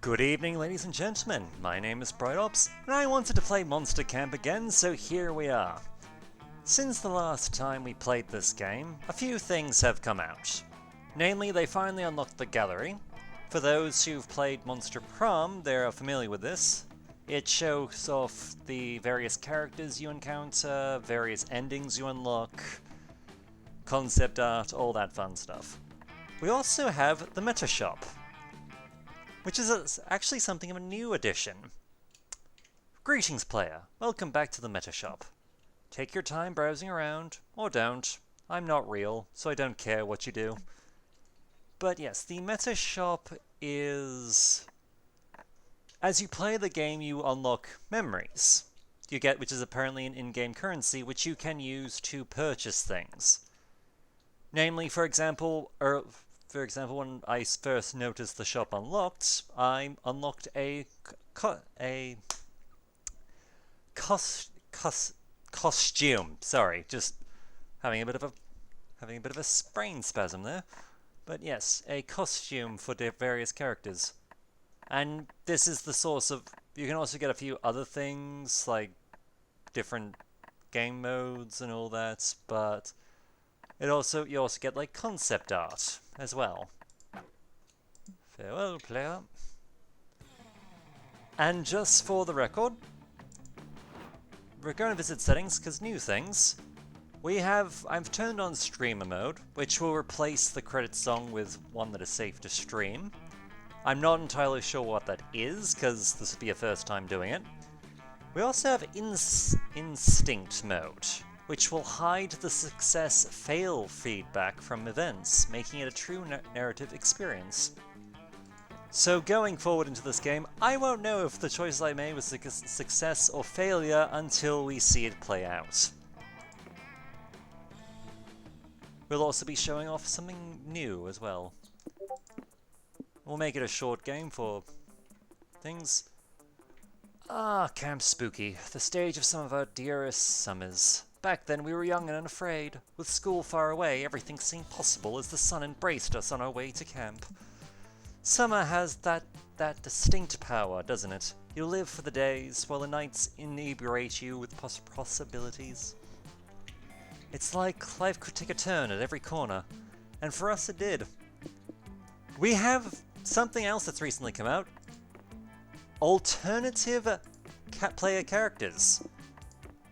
Good evening, ladies and gentlemen. My name is BrightOps, and I wanted to play Monster Camp again, so here we are. Since the last time we played this game, a few things have come out. Namely, they finally unlocked the gallery. For those who've played Monster Prom, they're familiar with this. It shows off the various characters you encounter, various endings you unlock, concept art, all that fun stuff. We also have the Meta Shop, which is actually something of a new addition. Greetings, player. Welcome back to the Meta Shop. Take your time browsing around, or don't. I'm not real, so I don't care what you do. But yes, the Meta Shop is... As you play the game, you unlock memories. You get, which is apparently an in-game currency, which you can use to purchase things. Namely, for example, when I first noticed the shop unlocked, I unlocked a costume. Sorry, just having a bit of a brain spasm there. But yes, a costume for the various characters. And this is the source of... You can also get a few other things, like different game modes and all that, but you also get like concept art as well. Farewell, player. And just for the record, we're going to visit settings because new things. I've turned on streamer mode, which will replace the credit song with one that is safe to stream. I'm not entirely sure what that is, because this will be a first time doing it. We also have instinct mode, which will hide the success-fail feedback from events, making it a true narrative experience. So going forward into this game, I won't know if the choice I made was a success or failure until we see it play out. We'll also be showing off something new as well. We'll make it a short game for things. Camp Spooky, the stage of some of our dearest summers. Back then we were young and unafraid. With school far away, everything seemed possible as the sun embraced us on our way to camp. Summer has that distinct power, doesn't it? You live for the days, while the nights inebriate you with possibilities. It's like life could take a turn at every corner, and for us it did. We have something else that's recently come out. Alternative player characters.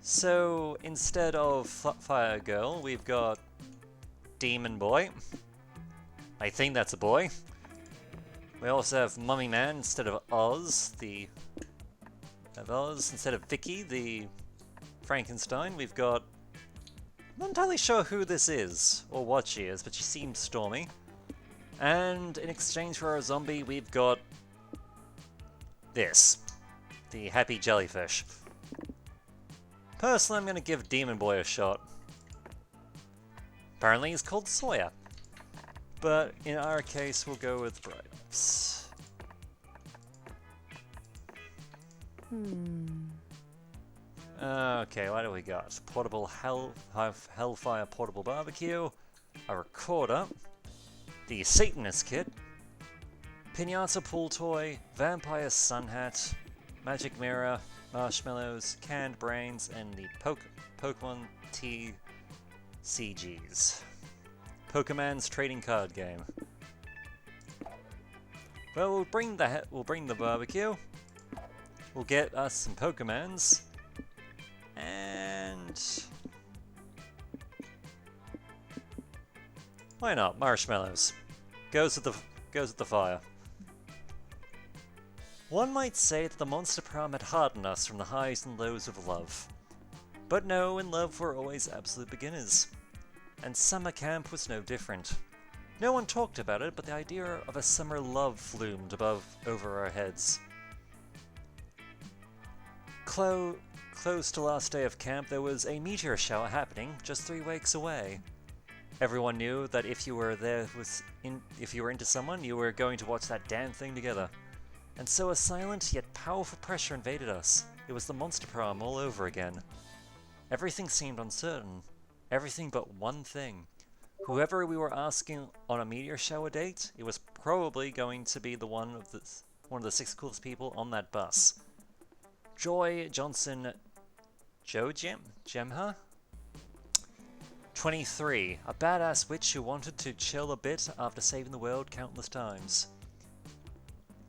So instead of Fire Girl, we've got Demon Boy. I think that's a boy. We also have Mummy Man instead of Oz, instead of Vicky, the Frankenstein. We've got... I'm not entirely sure who this is, or what she is, but she seems stormy. And in exchange for our zombie, we've got this, the Happy Jellyfish. Personally, I'm going to give Demon Boy a shot. Apparently he's called Sawyer. But in our case, we'll go with BrightOps. Okay, what do we got? Portable Hellfire Portable Barbecue, a recorder, the Satanist Kit, Pinata Pool Toy, Vampire Sun Hat, Magic Mirror, Marshmallows, Canned Brains, and the Pokemon TCGs. Pokemon's trading card game. Well, we'll bring the barbecue. We'll get us some Pokemons, and why not marshmallows? Goes with the fire. One might say that the Monster Prom had hardened us from the highs and lows of love. But no, in love we're always absolute beginners. And summer camp was no different. No one talked about it, but the idea of a summer love loomed over our heads. Close to last day of camp, there was a meteor shower happening just 3 weeks away. Everyone knew that if you were into someone, you were going to watch that damn thing together. And so a silent yet powerful pressure invaded us. It was the Monster Prom all over again. Everything seemed uncertain. Everything but one thing. Whoever we were asking on a meteor shower date, it was probably going to be one one of the 6 coolest people on that bus. Joy Johnson Jemha? 23, a badass witch who wanted to chill a bit after saving the world countless times.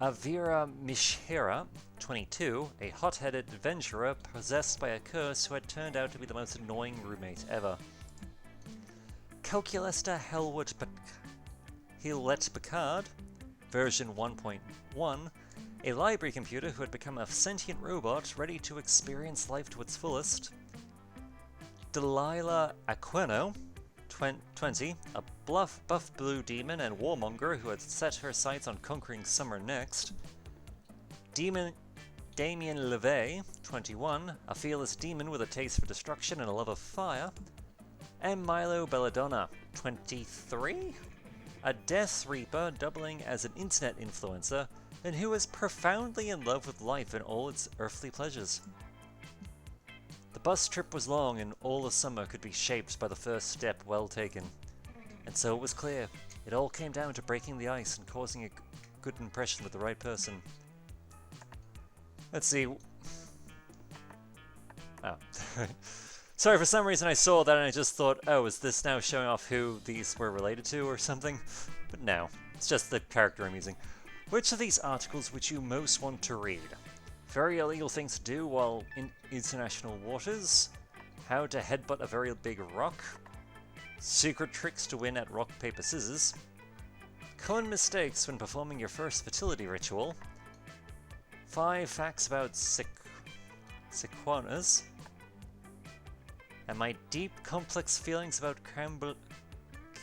Avira Mishira, 22, a hot-headed adventurer possessed by a curse who had turned out to be the most annoying roommate ever. Calculesta Hewlett Picard, version 1.1, a library computer who had become a sentient robot ready to experience life to its fullest. Delilah Aquino, 20, a buff blue demon and warmonger who had set her sights on conquering summer next. Damien LeVay, 21, a fearless demon with a taste for destruction and a love of fire. And Milo Belladonna, 23, a Death Reaper doubling as an internet influencer and who is profoundly in love with life and all its earthly pleasures. The bus trip was long and all the summer could be shaped by the first step well taken. And so it was clear. It all came down to breaking the ice and causing a good impression with the right person. Let's see. Oh. Sorry, for some reason I saw that and I just thought, oh, is this now showing off who these were related to or something? But no, it's just the character I'm using. Which of these articles would you most want to read? Very illegal things to do while in international waters? How to headbutt a very big rock? Secret tricks to win at rock, paper, scissors? Common mistakes when performing your first fertility ritual? 5 facts about sequoias? And my deep, complex feelings about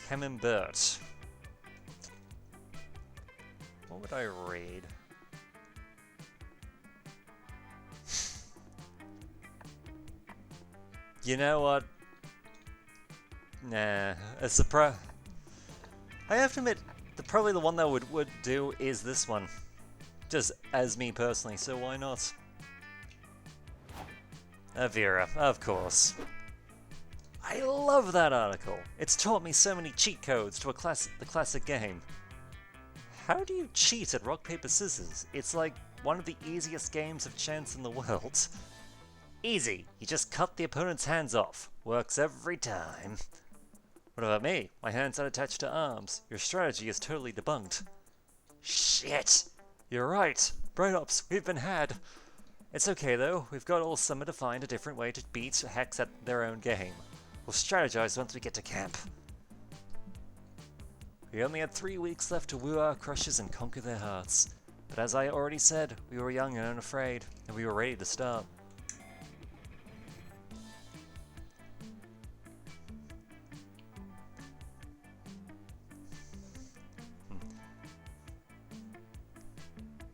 Camembert. What would I read? You know what? Nah, a surprise. I have to admit, probably the one that would do is this one. Just as me personally, so why not? Avira, of course. I love that article. It's taught me so many cheat codes to the classic game. How do you cheat at rock, paper, scissors? It's like one of the easiest games of chance in the world. Easy. You just cut the opponent's hands off. Works every time. What about me? My hands aren't attached to arms. Your strategy is totally debunked. Shit! You're right. Bright Ops, we've been had. It's okay though. We've got all summer to find a different way to beat Hex at their own game. We'll strategize once we get to camp. We only had 3 weeks left to woo our crushes and conquer their hearts. But as I already said, we were young and unafraid, and we were ready to start.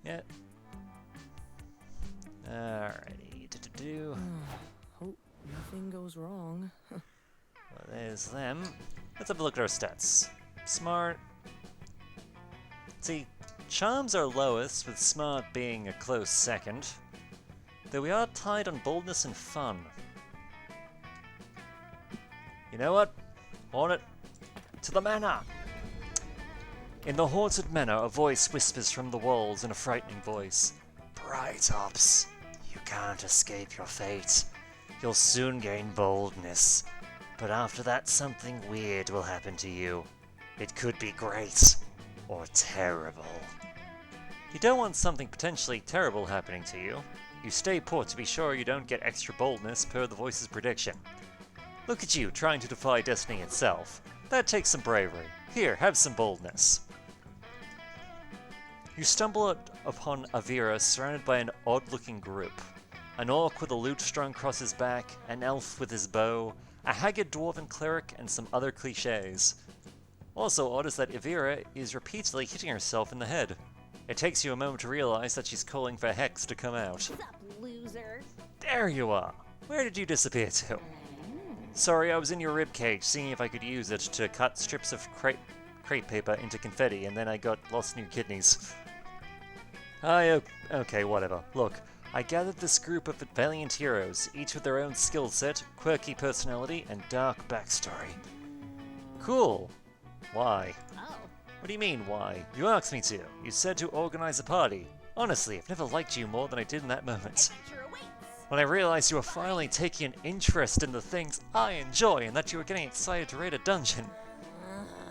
Yeah. Alrighty. Hope nothing goes wrong. Well, there's them. Let's have a look at our stats. Smart. See, charms are lowest, with smart being a close second. Though we are tied on boldness and fun. You know what? On it. To the manor! In the haunted manor, a voice whispers from the walls in a frightening voice. Bright Ops, you can't escape your fate. You'll soon gain boldness. But after that, something weird will happen to you. It could be great, or terrible. You don't want something potentially terrible happening to you. You stay put to be sure you don't get extra boldness per the voice's prediction. Look at you, trying to defy destiny itself. That takes some bravery. Here, have some boldness. You stumble upon Avira surrounded by an odd-looking group. An orc with a lute strung across his back, an elf with his bow, a haggard dwarven cleric, and some other cliches. Also odd is that Avira is repeatedly hitting herself in the head. It takes you a moment to realize that she's calling for Hex to come out. What's up, loser? There you are! Where did you disappear to? Sorry, I was in your ribcage, seeing if I could use it to cut strips of crepe paper into confetti, and then I got lost in your kidneys. Okay, whatever. Look, I gathered this group of valiant heroes, each with their own skill set, quirky personality, and dark backstory. Cool. Why? Oh. What do you mean, why? You asked me to. You said to organize a party. Honestly, I've never liked you more than I did in that moment. Adventure awaits. When I realized you were finally taking an interest in the things I enjoy and that you were getting excited to raid a dungeon.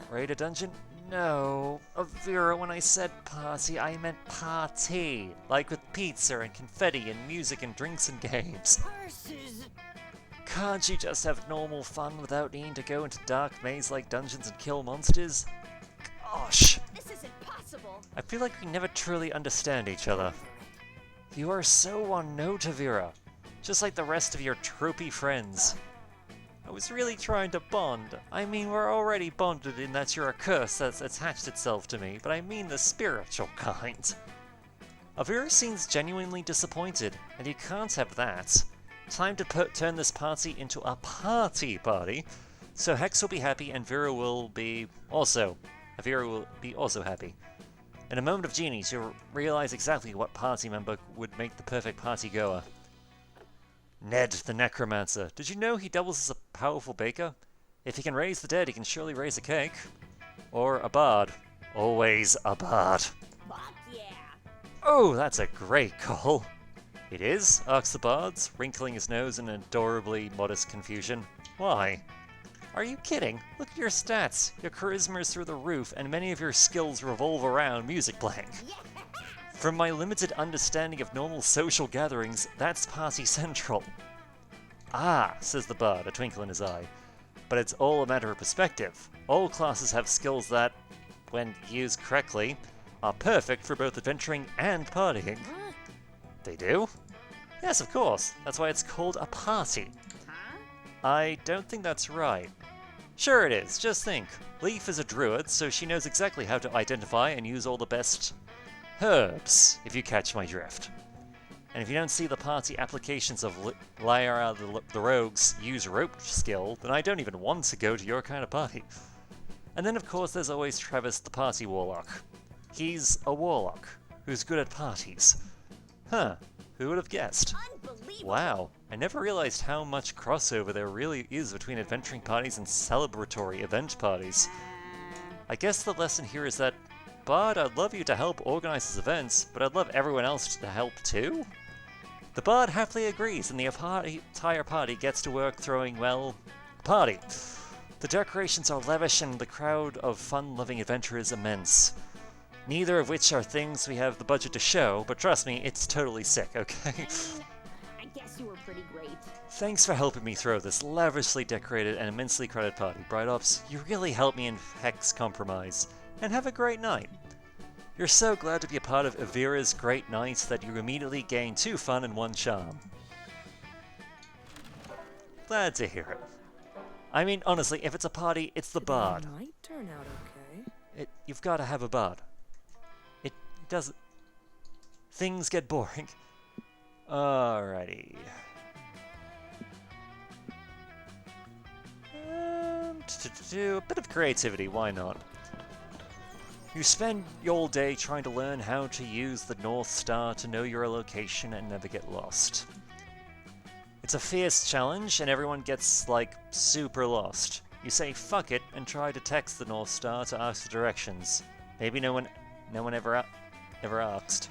Raid a dungeon? No. Vera, when I said party, I meant party. Like with pizza and confetti and music and drinks and games. Curses. Can't you just have normal fun without needing to go into dark maze-like dungeons and kill monsters? Gosh. This isn't possible. I feel like we never truly understand each other. You are so one-note, Vera. Just like the rest of your tropey friends. I was really trying to bond. I mean, we're already bonded in that you're a curse that's attached itself to me, but I mean the spiritual kind. Avira seems genuinely disappointed, and you can't have that. Time to turn this party into a party. So Hex will be happy, and Vera will be also. Avira will be also happy. In a moment of genius, you'll realize exactly what party member would make the perfect party goer. Ned, the Necromancer. Did you know he doubles as a powerful baker? If he can raise the dead, he can surely raise a cake. Or a bard. Always a bard. Fuck yeah. Oh, that's a great call. It is? Asks the bards, wrinkling his nose in adorably modest confusion. Why? Are you kidding? Look at your stats. Your charisma is through the roof, and many of your skills revolve around music playing. From my limited understanding of normal social gatherings, that's party central. Ah, says the bard, a twinkle in his eye. But it's all a matter of perspective. All classes have skills that, when used correctly, are perfect for both adventuring and partying. What? They do? Yes, of course. That's why it's called a party. Huh? I don't think that's right. Sure it is, just think. Leaf is a druid, so she knows exactly how to identify and use all the best herbs, if you catch my drift. And if you don't see the party applications of Lyra the Rogue's use rope skill, then I don't even want to go to your kind of party. And then of course there's always Travis the party warlock. He's a warlock, who's good at parties. Huh, who would have guessed? Unbelievable. Wow, I never realized how much crossover there really is between adventuring parties and celebratory event parties. I guess the lesson here is that, Bard, I'd love you to help organize these events, but I'd love everyone else to help too? The Bard happily agrees, and the entire party gets to work throwing, well, a party. The decorations are lavish and the crowd of fun-loving adventurers immense. Neither of which are things we have the budget to show, but trust me, it's totally sick, okay? I guess you were pretty great. Thanks for helping me throw this lavishly decorated and immensely crowded party, Bright Ops. You really helped me in Hex Compromise. And have a great night. You're so glad to be a part of Avira's great night that you immediately gain 2 fun and 1 charm. Glad to hear it. I mean, honestly, if it's a party, it's the bard. It might turn out okay. You've got to have a bard. It doesn't... Things get boring. Alrighty. A bit of creativity, why not? You spend your day trying to learn how to use the North Star to know your location and never get lost. It's a fierce challenge, and everyone gets, like, super lost. You say fuck it and try to text the North Star to ask the directions. Maybe no one ever asked.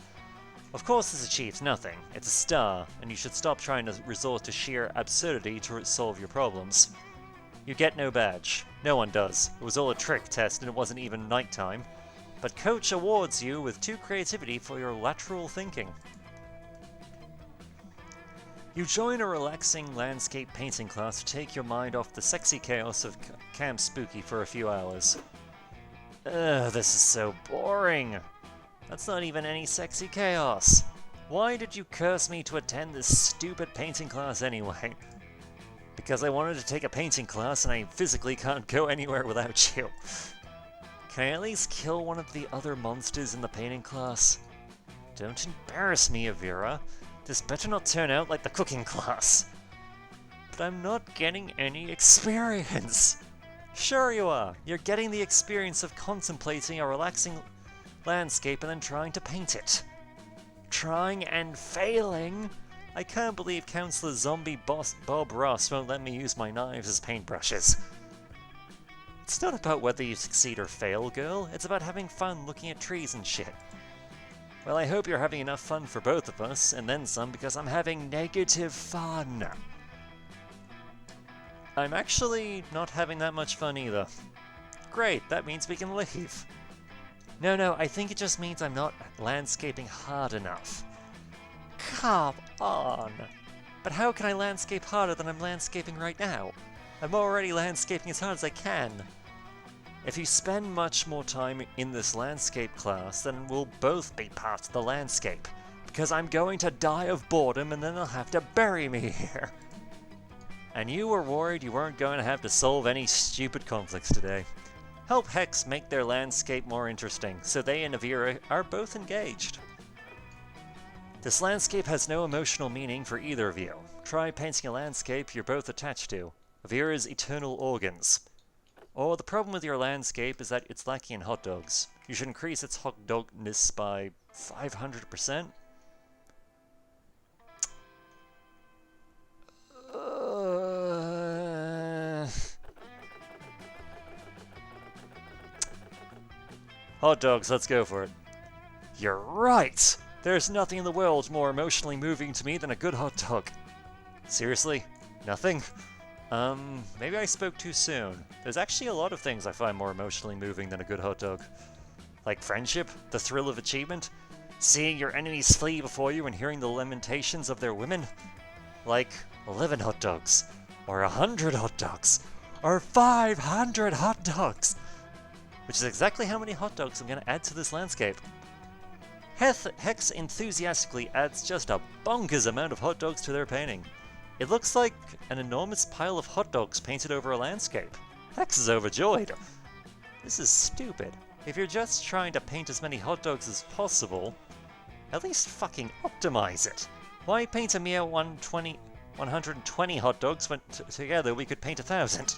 Of course this achieves nothing. It's a star, and you should stop trying to resort to sheer absurdity to solve your problems. You get no badge. No one does. It was all a trick test and it wasn't even nighttime. But Coach awards you with 2 creativity for your lateral thinking. You join a relaxing landscape painting class to take your mind off the sexy chaos of Camp Spooky for a few hours. Ugh, this is so boring. That's not even any sexy chaos. Why did you curse me to attend this stupid painting class anyway? Because I wanted to take a painting class and I physically can't go anywhere without you. Can I at least kill one of the other monsters in the painting class? Don't embarrass me, Avira. This better not turn out like the cooking class. But I'm not getting any experience. Sure you are. You're getting the experience of contemplating a relaxing landscape and then trying to paint it. Trying and failing? I can't believe Counselor Zombie Boss Bob Ross won't let me use my knives as paintbrushes. It's not about whether you succeed or fail, girl. It's about having fun looking at trees and shit. Well, I hope you're having enough fun for both of us, and then some, because I'm having negative fun. I'm actually not having that much fun either. Great, that means we can leave. No, I think it just means I'm not landscaping hard enough. Come on! But how can I landscape harder than I'm landscaping right now? I'm already landscaping as hard as I can. If you spend much more time in this landscape class, then we'll both be part of the landscape. Because I'm going to die of boredom and then they'll have to bury me here. And you were worried you weren't going to have to solve any stupid conflicts today. Help Hex make their landscape more interesting, so they and Avira are both engaged. This landscape has no emotional meaning for either of you. Try painting a landscape you're both attached to. Avira's eternal organs. Or the problem with your landscape is that it's lacking in hot dogs. You should increase its hot dogness by 500%. Hot dogs, let's go for it. You're right! There's nothing in the world more emotionally moving to me than a good hot dog. Seriously? Nothing? Maybe I spoke too soon. There's actually a lot of things I find more emotionally moving than a good hot dog. Like friendship, the thrill of achievement, seeing your enemies flee before you and hearing the lamentations of their women. Like 11 hot dogs, or 100 hot dogs, or 500 hot dogs! Which is exactly how many hot dogs I'm going to add to this landscape. Hex enthusiastically adds just a bonkers amount of hot dogs to their painting. It looks like an enormous pile of hot dogs painted over a landscape. Hex is overjoyed. This is stupid. If you're just trying to paint as many hot dogs as possible, at least fucking optimize it. Why paint a mere 120 hot dogs when together we could paint 1,000?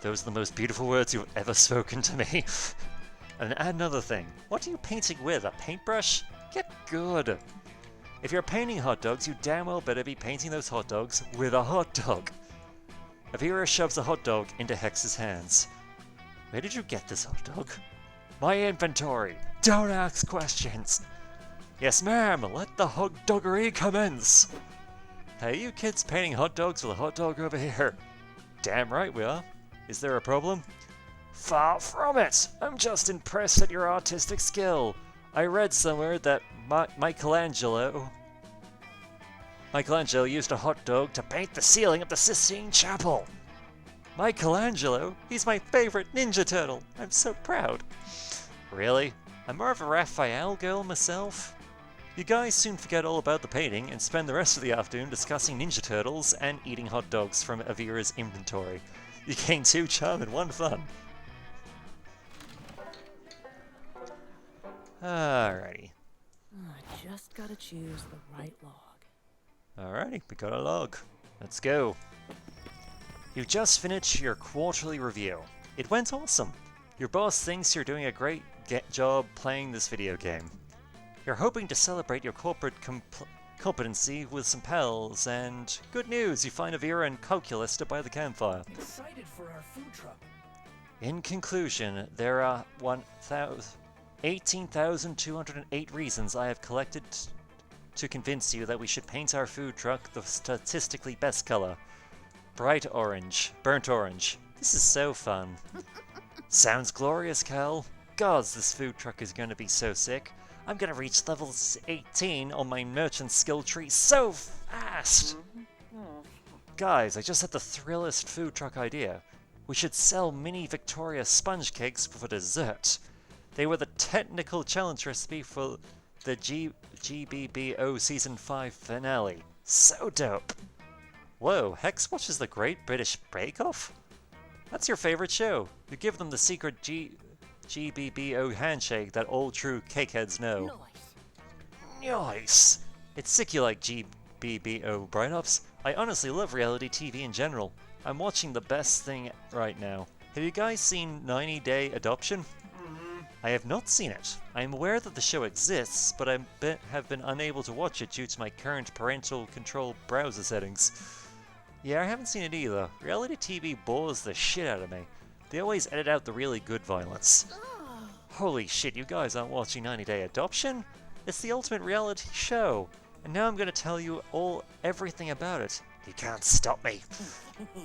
Those are the most beautiful words you've ever spoken to me. And another thing, what are you painting with? A paintbrush? Get good! If you're painting hot dogs, you damn well better be painting those hot dogs with a hot dog. Avira shoves a hot dog into Hex's hands. Where did you get this hot dog? My inventory! Don't ask questions! Yes ma'am, let the hot doggery commence! Hey, you kids painting hot dogs with a hot dog over here? Damn right we are. Is there a problem? Far from it! I'm just impressed at your artistic skill. I read somewhere that Michelangelo used a hot dog to paint the ceiling of the Sistine Chapel. Michelangelo? He's my favorite Ninja Turtle. I'm so proud. Really? I'm more of a Raphael girl myself. You guys soon forget all about the painting and spend the rest of the afternoon discussing Ninja Turtles and eating hot dogs from Avira's inventory. You gain 2 charm and 1 fun. Alrighty. I just gotta choose the right log. Alrighty, we got a log. Let's go. You just finished your quarterly review. It went awesome. Your boss thinks you're doing a great job playing this video game. You're hoping to celebrate your corporate competency with some pals, and good news, you find Avira and Calculus by the campfire. Excited for our food truck. In conclusion, there are 18,208 reasons I have collected to convince you that we should paint our food truck the statistically best color. Bright orange. Burnt orange. This is so fun. Sounds glorious, Cal. Gods, this food truck is going to be so sick. I'm going to reach level 18 on my merchant skill tree so fast! Guys, I just had the thrillest food truck idea. We should sell mini Victoria sponge cakes for dessert. They were the technical challenge recipe for the GBBO Season 5 finale. So dope! Whoa, Hex watches the Great British Bake Off? That's your favorite show. You give them the secret GBBO handshake that all true cakeheads know. Nice! It's sick you like GBBO Bright Ops. I honestly love reality TV in general. I'm watching the best thing right now. Have you guys seen 90 Day Adoption? I have not seen it. I am aware that the show exists, but I have been unable to watch it due to my current parental control browser settings. Yeah, I haven't seen it either. Reality TV bores the shit out of me. They always edit out the really good violence. Holy shit, you guys aren't watching 90 Day Adoption? It's the ultimate reality show, and now I'm going to tell you everything about it. You can't stop me.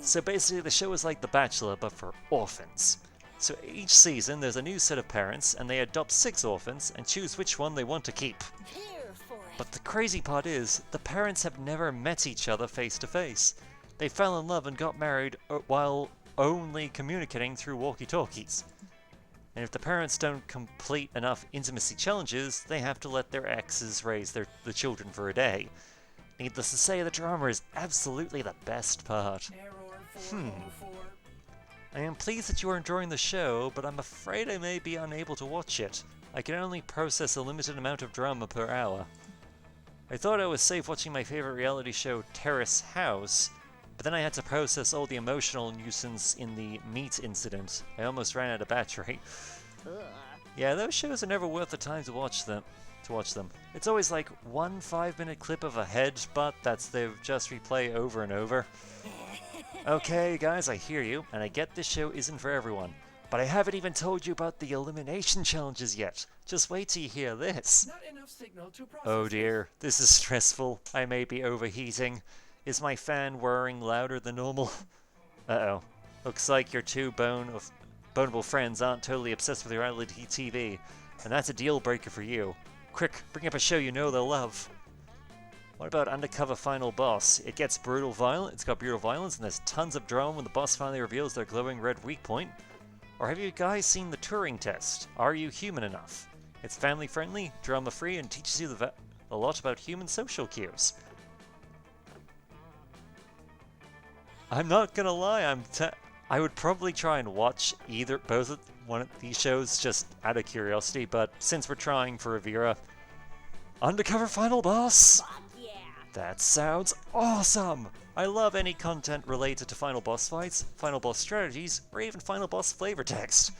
So basically, the show is like The Bachelor, but for orphans. So each season, there's a new set of parents, and they adopt 6 orphans and choose which one they want to keep. Here for it. But the crazy part is, the parents have never met each other face to face. They fell in love and got married while only communicating through walkie-talkies. And if the parents don't complete enough intimacy challenges, they have to let their exes raise the children for a day. Needless to say, the drama is absolutely the best part. Error 404. I am pleased that you are enjoying the show, but I'm afraid I may be unable to watch it. I can only process a limited amount of drama per hour. I thought I was safe watching my favorite reality show, Terrace House, but then I had to process all the emotional nuisance in the meat incident. I almost ran out of battery. Ugh. Yeah, those shows are never worth the time to watch them. It's always like one 5-minute clip of a head butt they just replay over and over. Okay, guys, I hear you, and I get this show isn't for everyone. But I haven't even told you about the elimination challenges yet. Just wait till you hear this. Not enough signal to process. Oh dear, this is stressful. I may be overheating. Is my fan whirring louder than normal? Uh-oh. Looks like your 2 boneable friends aren't totally obsessed with reality TV, and that's a deal breaker for you. Quick, bring up a show you know they'll love. What about Undercover Final Boss? It's got brutal violence, and there's tons of drama when the boss finally reveals their glowing red weak point. Or have you guys seen the Turing Test? Are you human enough? It's family friendly, drama free, and teaches you a lot about human social cues. I'm not gonna lie, I would probably try and watch both of one of these shows just out of curiosity, but since we're trying for Avira, Undercover Final Boss! Fuck yeah. That sounds awesome! I love any content related to final boss fights, final boss strategies, or even final boss flavor text.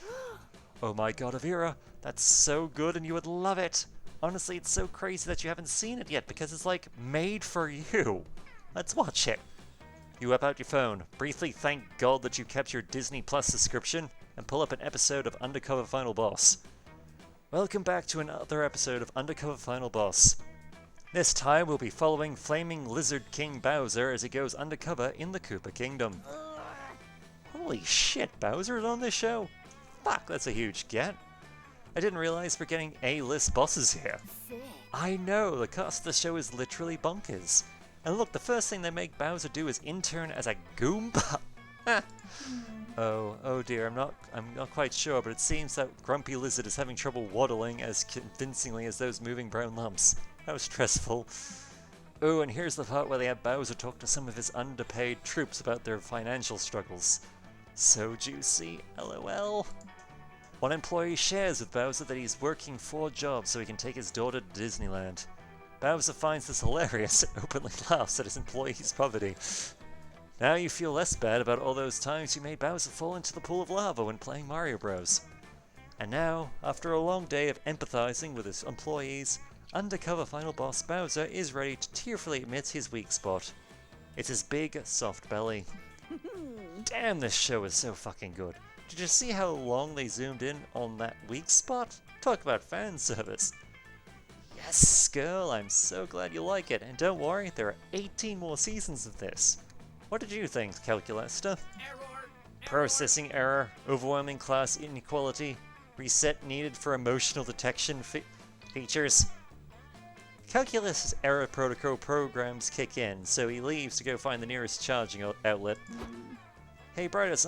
Oh my god, Avira, that's so good and you would love it! Honestly, it's so crazy that you haven't seen it yet because it's like made for you. Let's watch it. You whip out your phone, briefly thank God that you kept your Disney Plus subscription, and pull up an episode of Undercover Final Boss. Welcome back to another episode of Undercover Final Boss. This time we'll be following Flaming Lizard King Bowser as he goes undercover in the Koopa Kingdom. Holy shit, Bowser's on this show? Fuck, that's a huge get. I didn't realize we're getting A-list bosses here. Sick. I know, the cast of the show is literally bonkers. And look, the first thing they make Bowser do is intern as a Goomba. Oh dear, I'm not quite sure, but it seems that Grumpy Lizard is having trouble waddling as convincingly as those moving brown lumps. That was stressful. Oh, and here's the part where they have Bowser talk to some of his underpaid troops about their financial struggles. So juicy, lol. One employee shares with Bowser that he's working 4 jobs so he can take his daughter to Disneyland. Bowser finds this hilarious and openly laughs at his employee's poverty. Now you feel less bad about all those times you made Bowser fall into the pool of lava when playing Mario Bros. And now, after a long day of empathizing with his employees, Undercover Final Boss Bowser is ready to tearfully admit his weak spot. It's his big, soft belly. Damn, this show is so fucking good. Did you see how long they zoomed in on that weak spot? Talk about fan service. Yes, girl, I'm so glad you like it. And don't worry, there are 18 more seasons of this. What did you think, Calculesta? Processing error, overwhelming class inequality, reset needed for emotional detection features. Calculus' error protocol programs kick in, so he leaves to go find the nearest charging outlet. Hey Brightus,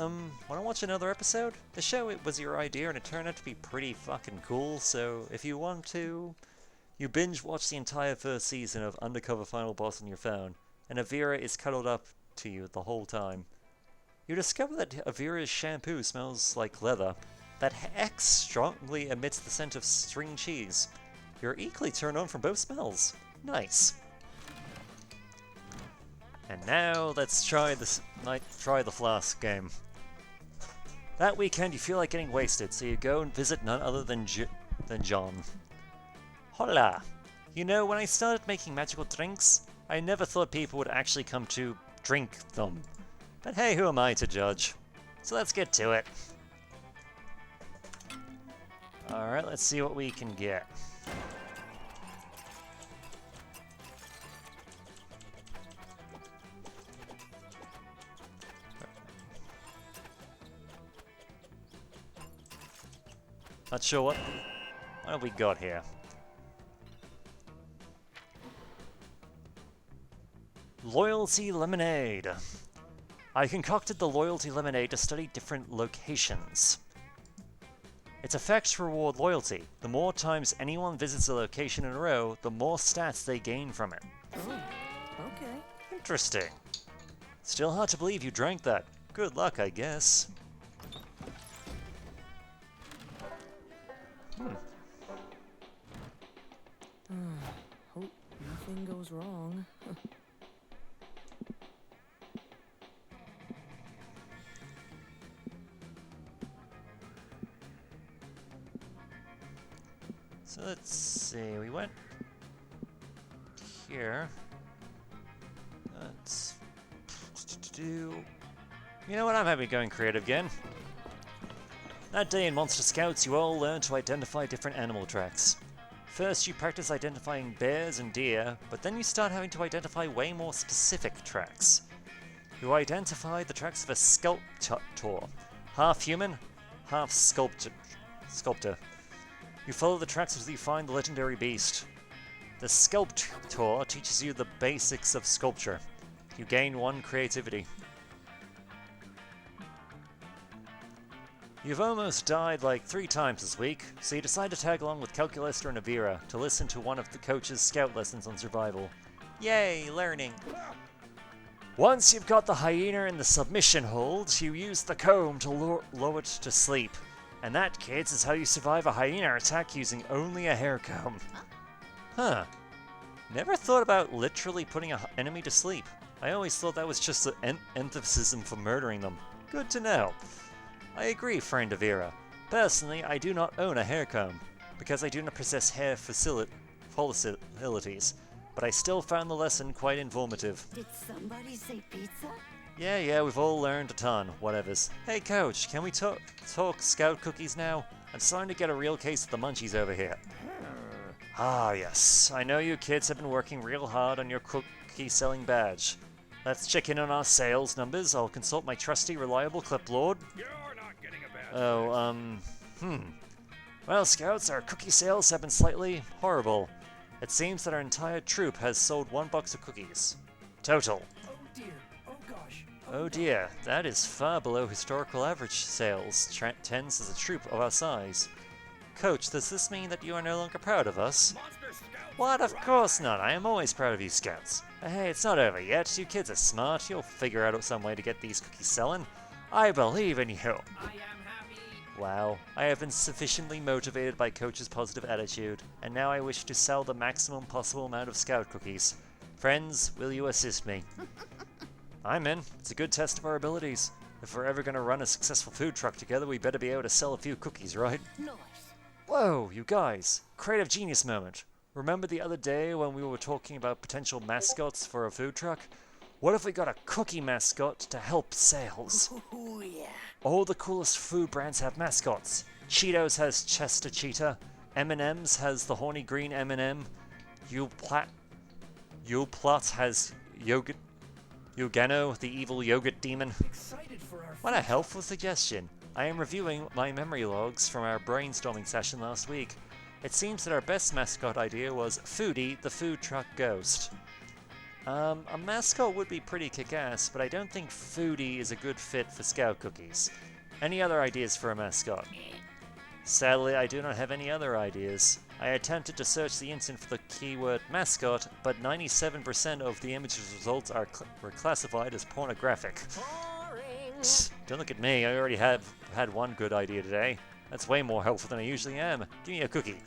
wanna watch another episode? The show, it was your idea and it turned out to be pretty fucking cool, so if you want to... You binge watch the entire first season of Undercover Final Boss on your phone, and Avira is cuddled up to you the whole time. You discover that Avira's shampoo smells like leather, that Hex strongly emits the scent of string cheese. You're equally turned on from both smells. Nice. And now let's try the flask game. That weekend you feel like getting wasted, so you go and visit none other than John. Hola! You know, when I started making magical drinks, I never thought people would actually come to drink them. But hey, who am I to judge? So let's get to it. Alright, let's see what we can get. Not sure what have we got here. Loyalty Lemonade. I concocted the Loyalty Lemonade to study different locations. Its effects reward loyalty. The more times anyone visits a location in a row, the more stats they gain from it. Oh, okay. Interesting. Still hard to believe you drank that. Good luck, I guess. Hope nothing goes wrong. So let's see, we went here. Let's do... You know what, I'm happy going creative again. That day in Monster Scouts, you all learned to identify different animal tracks. First, you practice identifying bears and deer, but then you start having to identify way more specific tracks. You identify the tracks of a sculptor, half human, half sculptor. You follow the tracks until you find the legendary beast. The Sculptor teaches you the basics of sculpture. You gain 1 creativity. You've almost died like 3 times this week, so you decide to tag along with Calculester and Avira to listen to one of the coach's scout lessons on survival. Yay, learning! Once you've got the hyena in the submission hold, you use the comb to lull it to sleep. And that, kids, is how you survive a hyena attack using only a hair comb. Huh. Never thought about literally putting an enemy to sleep. I always thought that was just an emphasis for murdering them. Good to know. I agree, friend Avira. Personally, I do not own a hair comb, because I do not possess hair facilities, but I still found the lesson quite informative. Did somebody say pizza? Yeah, we've all learned a ton, whatevers. Hey coach, can we talk scout cookies now? I'm starting to get a real case of the munchies over here. Ah yes, I know you kids have been working real hard on your cookie selling badge. Let's check in on our sales numbers. I'll consult my trusty, reliable cliplord. You're not getting a bad Well, scouts, our cookie sales have been slightly horrible. It seems that our entire troop has sold 1 box of cookies. Total. Oh dear. Oh gosh. Oh dear, that is far below historical average sales. Tens as a troop of our size. Coach, does this mean that you are no longer proud of us? Monster Scouts. What? Of course not. I am always proud of you scouts. Hey, it's not over yet. You kids are smart. You'll figure out some way to get these cookies selling. I believe in you. I am happy. Wow, I have been sufficiently motivated by Coach's positive attitude, and now I wish to sell the maximum possible amount of scout cookies. Friends, will you assist me? I'm in. It's a good test of our abilities. If we're ever going to run a successful food truck together, we better be able to sell a few cookies, right? Nice. Whoa, you guys. Creative genius moment. Remember the other day when we were talking about potential mascots for a food truck? What if we got a cookie mascot to help sales? Oh, yeah. All the coolest food brands have mascots. Cheetos has Chester Cheetah. M&M's has the horny green M&M. Yoplait has Yogano, the evil yogurt demon. Excited for our What a helpful suggestion. I am reviewing my memory logs from our brainstorming session last week. It seems that our best mascot idea was Foodie, the food truck ghost. A mascot would be pretty kick-ass, but I don't think Foodie is a good fit for Scout Cookies. Any other ideas for a mascot? Sadly, I do not have any other ideas. I attempted to search the internet for the keyword mascot, but 97% of the images results were classified as pornographic. Psst, don't look at me, I already have had one good idea today. That's way more helpful than I usually am. Give me a cookie.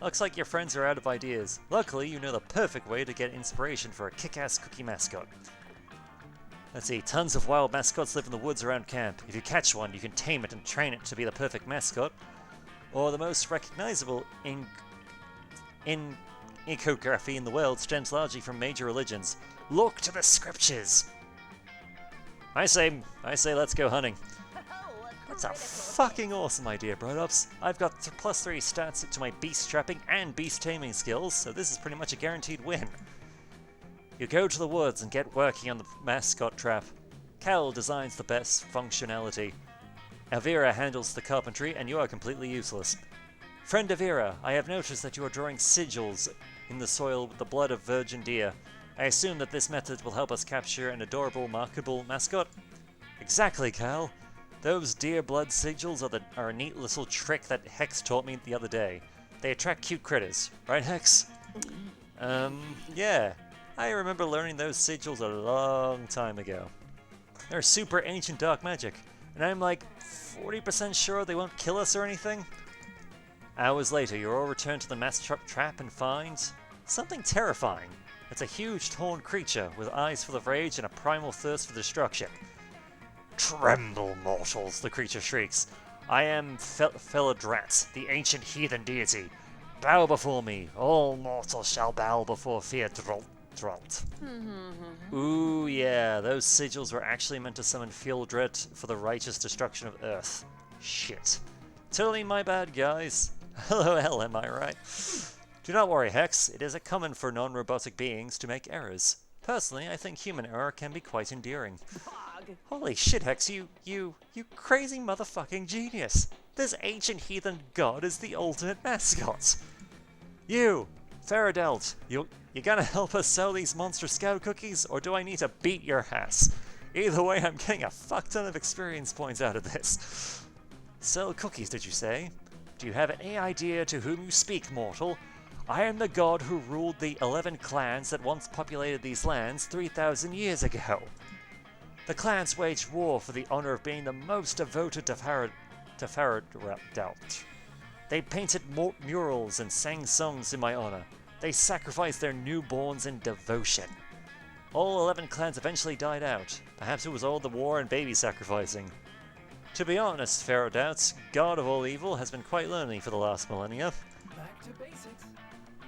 Looks like your friends are out of ideas. Luckily, you know the perfect way to get inspiration for a kick-ass cookie mascot. Let's see, tons of wild mascots live in the woods around camp. If you catch one, you can tame it and train it to be the perfect mascot. Or the most recognizable iconography in the world stems largely from major religions. Look to the scriptures! I say let's go hunting. That's a fucking awesome idea, Brodops. I've got +3 stats to my beast trapping and beast taming skills, so this is pretty much a guaranteed win. You go to the woods and get working on the mascot trap. Cal designs the best functionality. Avira handles the carpentry, and you are completely useless. Friend Avira, I have noticed that you are drawing sigils in the soil with the blood of virgin deer. I assume that this method will help us capture an adorable, marketable mascot? Exactly, Cal. Those deer blood sigils are a neat little trick that Hex taught me the other day. They attract cute critters. Right, Hex? Yeah. I remember learning those sigils a long time ago. They're super ancient dark magic, and I'm like 40% sure they won't kill us or anything. Hours later, you all return to the mass trap and find something terrifying. It's a huge, torn creature with eyes full of rage and a primal thirst for destruction. Tremble, mortals, the creature shrieks. I am Felidrat, the ancient heathen deity. Bow before me. All mortals shall bow before Feodralt. Ooh, yeah, those sigils were actually meant to summon Feodrat for the righteous destruction of Earth. Shit. Totally my bad, guys. LOL, am I right? Do not worry, Hex. It is common for non-robotic beings to make errors. Personally, I think human error can be quite endearing. Holy shit, Hex, you crazy motherfucking genius. This ancient heathen god is the ultimate mascot. You, Faradelt, you gonna help us sell these monster scout cookies, or do I need to beat your ass? Either way, I'm getting a fuck ton of experience points out of this. Sell cookies, did you say? Do you have any idea to whom you speak, mortal? I am the god who ruled the 11 clans that once populated these lands 3,000 years ago. The clans waged war for the honor of being the most devoted to Faradelt. They painted murals and sang songs in my honor. They sacrificed their newborns in devotion. All 11 clans eventually died out. Perhaps it was all the war and baby sacrificing. To be honest, Faradelt, god of all evil, has been quite lonely for the last millennia. Back to basics.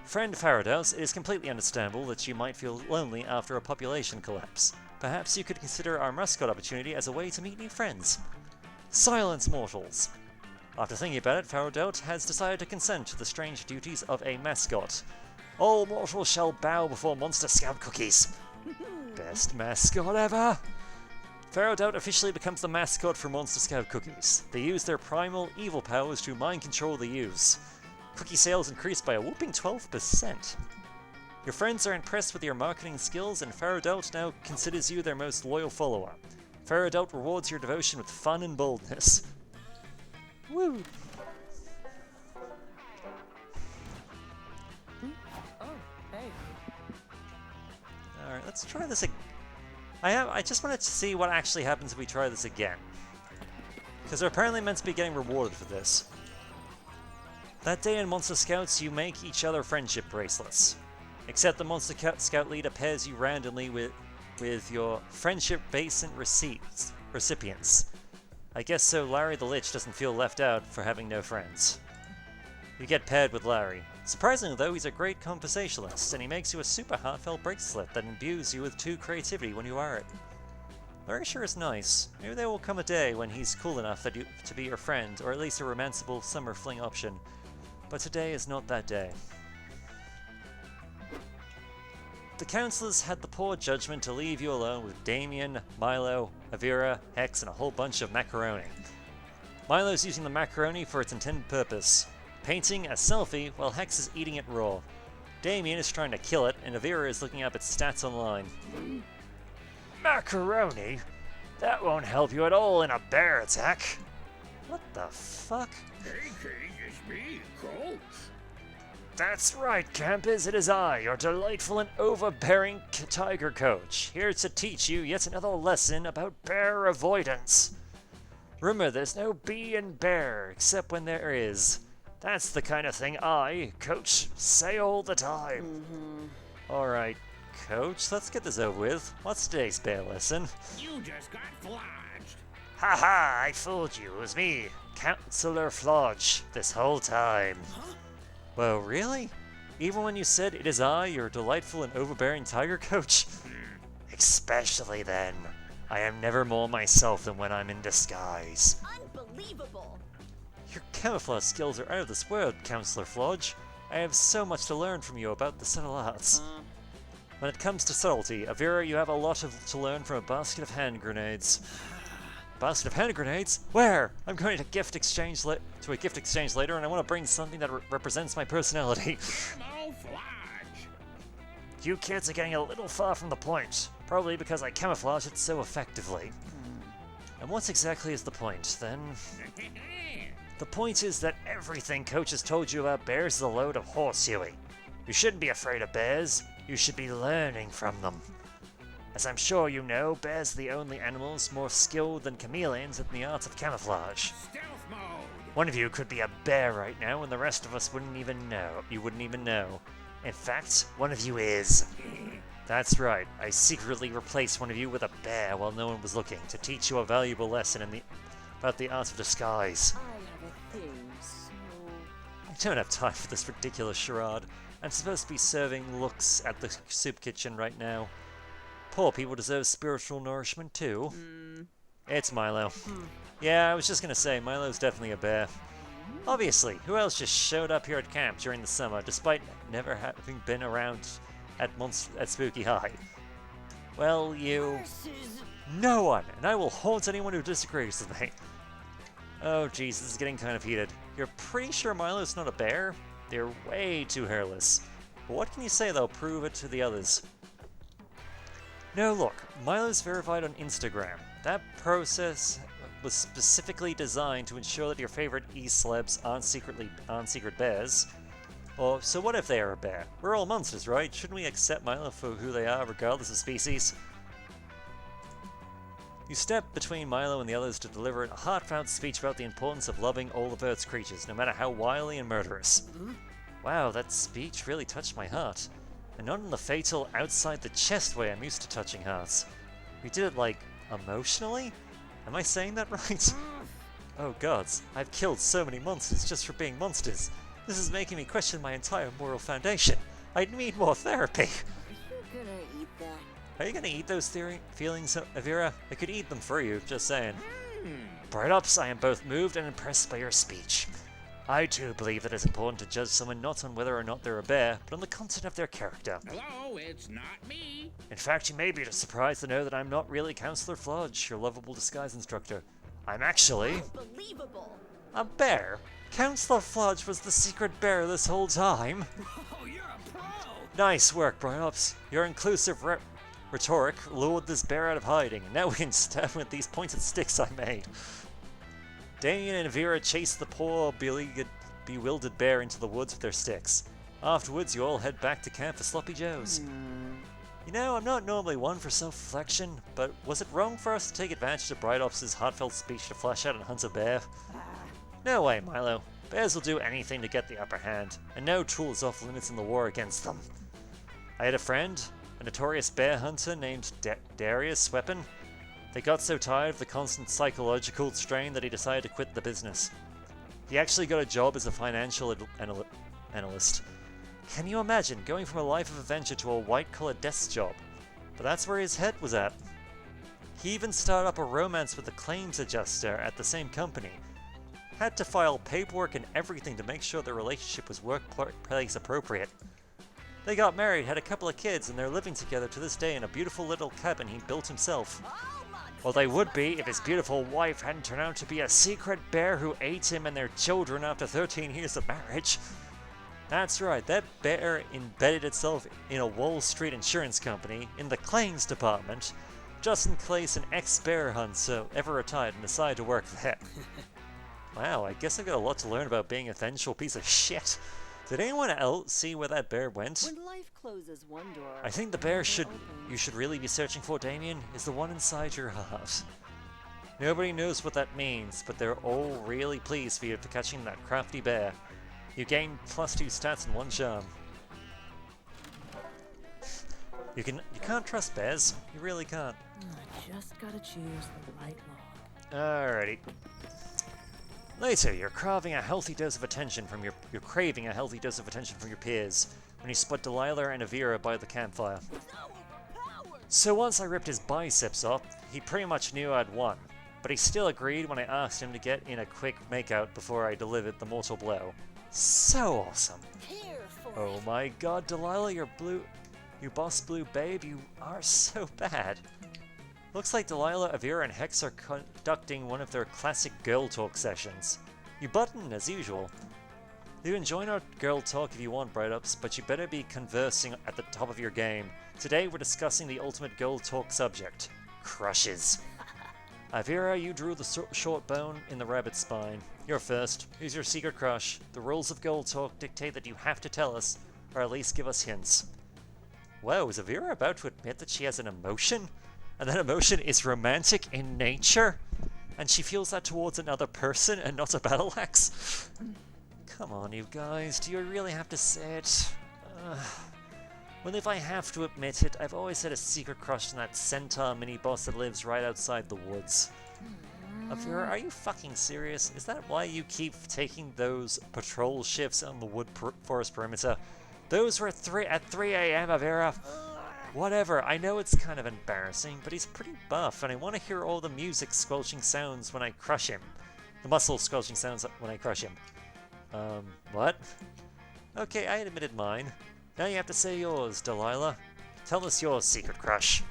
Friend Faradelt, it is completely understandable that you might feel lonely after a population collapse. Perhaps you could consider our mascot opportunity as a way to meet new friends. Silence, mortals! After thinking about it, Faradelt has decided to consent to the strange duties of a mascot. All mortals shall bow before Monster Scout cookies. Best mascot ever! Faradelt officially becomes the mascot for Monster Scout cookies. They use their primal evil powers to mind control the youths. Cookie sales increased by a whooping 12%. Your friends are impressed with your marketing skills, and Faradelt now considers you their most loyal follower. Faradelt rewards your devotion with fun and boldness. Woo! Oh, hey. Alright, let's try this again. I just wanted to see what actually happens if we try this again. Because they're apparently meant to be getting rewarded for this. That day in Monster Scouts, you make each other friendship bracelets. Except the Monster Scout leader pairs you randomly with your friendship bracelet recipients. I guess so Larry the Lich doesn't feel left out for having no friends. You get paired with Larry. Surprisingly though, he's a great conversationalist, and he makes you a super heartfelt bracelet that imbues you with true creativity when you wear it. Larry sure is nice. Maybe there will come a day when he's cool enough to be your friend, or at least a romanceable summer fling option. But today is not that day. The counselors had the poor judgment to leave you alone with Damien, Milo, Avira, Hex, and a whole bunch of macaroni. Milo's using the macaroni for its intended purpose, painting a selfie while Hex is eating it raw. Damien is trying to kill it, and Avira is looking up its stats online. Macaroni? That won't help you at all in a bear attack. What the fuck? Hey, it's me, Coach. That's right, campers, it is I, your delightful and overbearing tiger coach, here to teach you yet another lesson about bear avoidance. Remember, there's no bee in bear, except when there is. That's the kind of thing I, Coach, say all the time. Alright, Coach, let's get this over with. What's today's bear lesson? You just got flodged. Haha, I fooled you. It was me, Counselor Flodge, this whole time. Well, really? Even when you said it is I, your delightful and overbearing tiger coach? Especially then. I am never more myself than when I'm in disguise. Unbelievable! Your camouflage skills are out of this world, Counselor Flodge. I have so much to learn from you about the subtle arts. When it comes to subtlety, Avira, you have a lot to learn from a basket of hand grenades. Basket of hand grenades? Where? I'm going to a gift exchange later, and I want to bring something that represents my personality. Camouflage. You kids are getting a little far from the point. Probably because I camouflage it so effectively. And what exactly is the point, then? The point is that everything Coach has told you about bears is a load of horsehooey. You shouldn't be afraid of bears. You should be learning from them. As I'm sure you know, bears are the only animals more skilled than chameleons in the art of camouflage. Stealth mode. One of you could be a bear right now, and the rest of us wouldn't even know. You wouldn't even know. In fact, one of you is. That's right. I secretly replaced one of you with a bear while no one was looking to teach you a valuable lesson about the art of disguise. I have a thing, so... I don't have time for this ridiculous charade. I'm supposed to be serving looks at the soup kitchen right now. Poor people deserve spiritual nourishment too. It's Milo. Yeah, I was just gonna say, Milo's definitely a bear. Obviously, who else just showed up here at camp during the summer, despite never having been around at Spooky High? Well, you... Horses. No one! And I will haunt anyone who disagrees with me. Oh jeez, this is getting kind of heated. You're pretty sure Milo's not a bear? They're way too hairless. But what can you say that'll prove it to the others? No, look, Milo's verified on Instagram. That process was specifically designed to ensure that your favorite e-celebs aren't secret bears. Or, so what if they are a bear? We're all monsters, right? Shouldn't we accept Milo for who they are, regardless of species? You step between Milo and the others to deliver a heartfelt speech about the importance of loving all of Earth's creatures, no matter how wily and murderous. Wow, that speech really touched my heart. And not in the fatal, outside the chest way I'm used to touching hearts. We did it, like, emotionally? Am I saying that right? Oh gods, I've killed so many monsters just for being monsters. This is making me question my entire moral foundation. I need more therapy. Are you gonna eat that? Are you gonna eat those feelings, Avira? I could eat them for you, just saying. Bright Ops, I am both moved and impressed by your speech. I too believe that it's important to judge someone not on whether or not they're a bear, but on the content of their character. Hello, it's not me. In fact, you may be surprised to know that I'm not really Counselor Flodge, your lovable disguise instructor. I'm actually... Unbelievable. a bear. Counselor Flodge was the secret bear this whole time. Oh, you're a pro. Nice work, Bright Ops. Your inclusive rhetoric lured this bear out of hiding, and now we can stab him with these pointed sticks I made. Damien and Vera chased the poor, bewildered bear into the woods with their sticks. Afterwards, you all head back to camp for Sloppy Joe's. You know, I'm not normally one for self-reflection, but was it wrong for us to take advantage of Bright Ops' heartfelt speech to flash out and hunt a bear? No way, Milo. Bears will do anything to get the upper hand, and no tool is off limits in the war against them. I had a friend, a notorious bear hunter named Darius Weapon. They got so tired of the constant psychological strain that he decided to quit the business. He actually got a job as a financial analyst. Can you imagine going from a life of adventure to a white-collar desk job? But that's where his head was at. He even started up a romance with the claims adjuster at the same company. Had to file paperwork and everything to make sure their relationship was workplace appropriate. They got married, had a couple of kids, and they're living together to this day in a beautiful little cabin he built himself. Well, they would be if his beautiful wife hadn't turned out to be a secret bear who ate him and their children after 13 years of marriage. That's right, that bear embedded itself in a Wall Street insurance company in the claims department, just in case an ex-bear hunter ever retired and decided to work there. Wow, I guess I've got a lot to learn about being a vengeful piece of shit. Did anyone else see where that bear went? When life closes one door, I think the bear you should really be searching for, Damien, is the one inside your heart. Nobody knows what that means, but they're all really pleased for you for catching that crafty bear. You gain +2 stats in one charm. You can't trust bears. You really can't. I just gotta choose the right log. Alrighty. Later, you're craving a healthy dose of attention from you're craving a healthy dose of attention from your peers when you spot Delilah and Avira by the campfire. So once I ripped his biceps off, he pretty much knew I'd won, but he still agreed when I asked him to get in a quick makeout before I delivered the mortal blow. So awesome. here for Oh my god, Delilah, you boss blue babe, you are so bad. Looks like Delilah, Avira, and Hex are conducting one of their classic girl talk sessions. You butt in as usual. You can join our girl talk if you want, Bright Ups, but you better be conversing at the top of your game. Today we're discussing the ultimate girl talk subject, crushes. Avira, you drew the short bone in the rabbit's spine. You're first. Who's your secret crush? The rules of girl talk dictate that you have to tell us, or at least give us hints. Whoa, is Avira about to admit that she has an emotion? And that emotion is romantic in nature? And she feels that towards another person and not a battle axe? Come on, you guys, do you really have to say it? Well, if I have to admit it, I've always had a secret crush on that centaur mini-boss that lives right outside the woods. Avira, are you fucking serious? Is that why you keep taking those patrol shifts on the forest perimeter? Those were at 3 a.m., Avira. Whatever, I know it's kind of embarrassing, but he's pretty buff, and I want to hear all the music squelching sounds when I crush him. The muscle squelching sounds when I crush him. What? Okay, I admitted mine. Now you have to say yours, Delilah. Tell us your secret crush.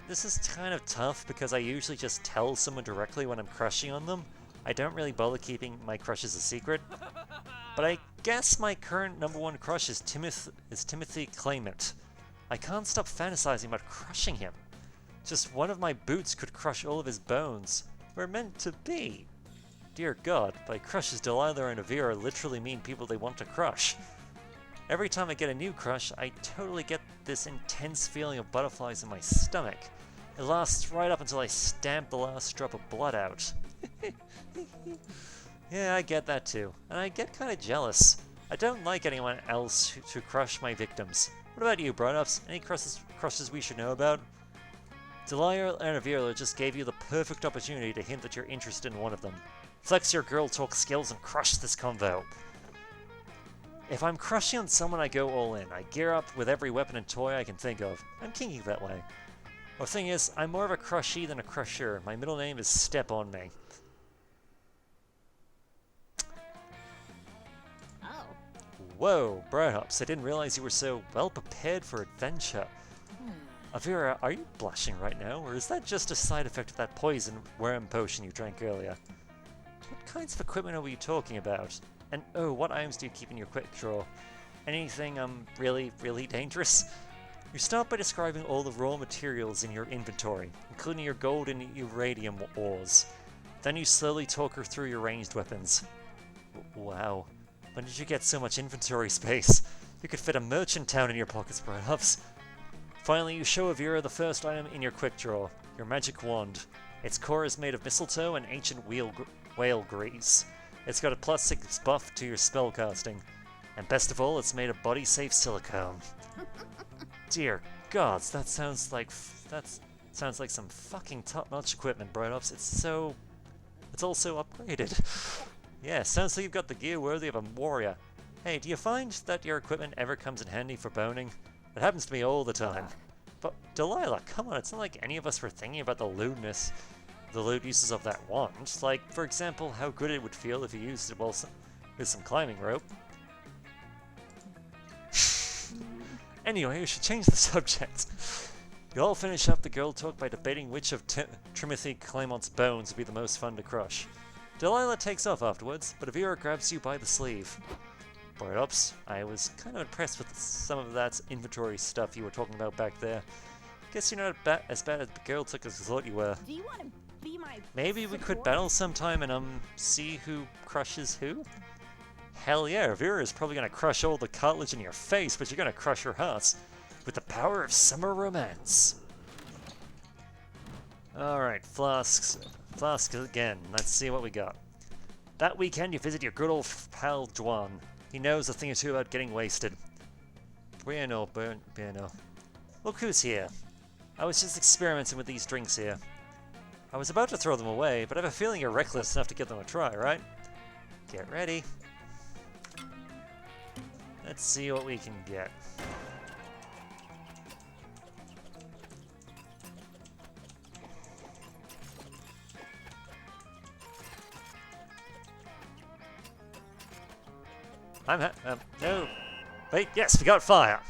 This is kind of tough because I usually just tell someone directly when I'm crushing on them. I don't really bother keeping my crushes a secret. But I guess my current #1 crush is Timothy Clement. I can't stop fantasizing about crushing him. Just one of my boots could crush all of his bones. We're meant to be. Dear God, by crushes, Delilah and Avira literally mean people they want to crush. Every time I get a new crush, I totally get this intense feeling of butterflies in my stomach. It lasts right up until I stamp the last drop of blood out. Yeah, I get that too. And I get kind of jealous. I don't like anyone else to crush my victims. What about you, Bright-Ups? Any crushes we should know about? Delilah and Avira just gave you the perfect opportunity to hint that you're interested in one of them. Flex your girl talk skills and crush this convo. If I'm crushing on someone, I go all in. I gear up with every weapon and toy I can think of. I'm kinky that way. The thing is, I'm more of a crushie than a crusher. My middle name is Step On Me. Oh. Whoa, Bright-Ups, I didn't realize you were so well prepared for adventure. Avira, are you blushing right now, or is that just a side effect of that poison worm potion you drank earlier? What kinds of equipment are we talking about? And oh, what items do you keep in your quick drawer? Anything really dangerous? You start by describing all the raw materials in your inventory, including your gold and uranium ores. Then you slowly talk her through your ranged weapons. Wow, when did you get so much inventory space? You could fit a merchant town in your pockets, Bright-Ups. Finally, you show Avira the first item in your quick drawer, your magic wand. Its core is made of mistletoe and ancient whale grease. It's got a +6 buff to your spellcasting. And best of all, it's made of body-safe silicone. Dear gods, that sounds like some fucking top-notch equipment, Bright-Ups. It's also upgraded. Yeah, sounds like you've got the gear worthy of a warrior. Hey, do you find that your equipment ever comes in handy for boning? It happens to me all the time. But Delilah, come on, it's not like any of us were thinking about the lewd uses of that wand. Like, for example, how good it would feel if you used it with some climbing rope. Anyway, we should change the subject. You all finish up the girl talk by debating which of Timothy Clement's bones would be the most fun to crush. Delilah takes off afterwards, but Avira grabs you by the sleeve. Bright-Ups, I was kind of impressed with some of that inventory stuff you were talking about back there. Guess you're not as bad at the girl talk as I thought you were. Do you want to be my Maybe we could support? battle sometime and see who crushes who? Hell yeah, Avira is probably gonna crush all the cartilage in your face, but you're gonna crush her heart with the power of summer romance. Alright, flasks again. Let's see what we got. That weekend you visit your good old pal Juan. He knows a thing or two about getting wasted. Bueno. Look who's here. I was just experimenting with these drinks here. I was about to throw them away, but I have a feeling you're reckless enough to give them a try, right? Get ready. Let's see what we can get. No. Wait, yes, we got fire.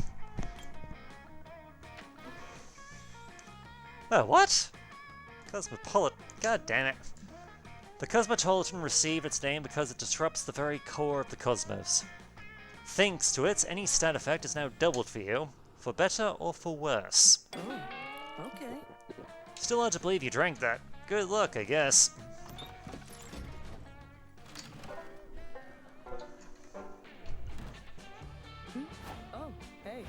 Oh, what? Cosmopolitan. God damn it. The Cosmopolitan received its name because it disrupts the very core of the cosmos. Thanks to it, any stat effect is now doubled for you, for better or for worse. Oh, okay. Still hard to believe you drank that. Good luck, I guess. Oh, hey.